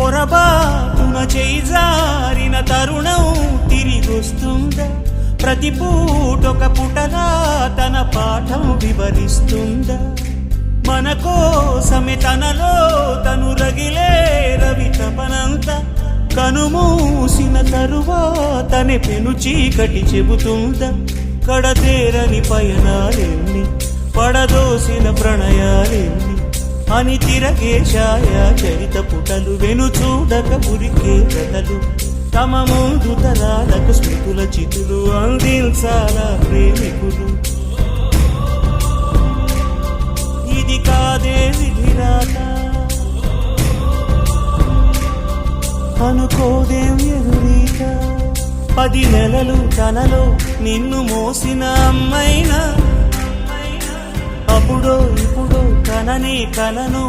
పొరబాటున చేజారిన తరుణం తిరిగొస్తుందా? ప్రతి పూటొక పుటలా తన పాఠం వివరిస్తుందా? మన కోసమే తనలో తను రగిలే రవి తపనంతా కనుమూసిన తరువాతనే పెను చీకటి చెబుతుందా? కడతేరని పయనాలెన్ని, పడదోసిన ప్రణయాలెన్ని అని తిరగే ఛాయా చరిత పుటలు, వెను చూడక ఉరికే కథలు, తమ ముందు తరాలకు స్మృతుల చితులు అందించాలా ప్రేమికులు. ఇది కాదే విధిరాత, అనుకోదేం ఎదురీత. 10 నెలలు తనలో నిన్ను మోసిన అమ్మైనా, అప్పుడో ఇప్పుడో కననే కలను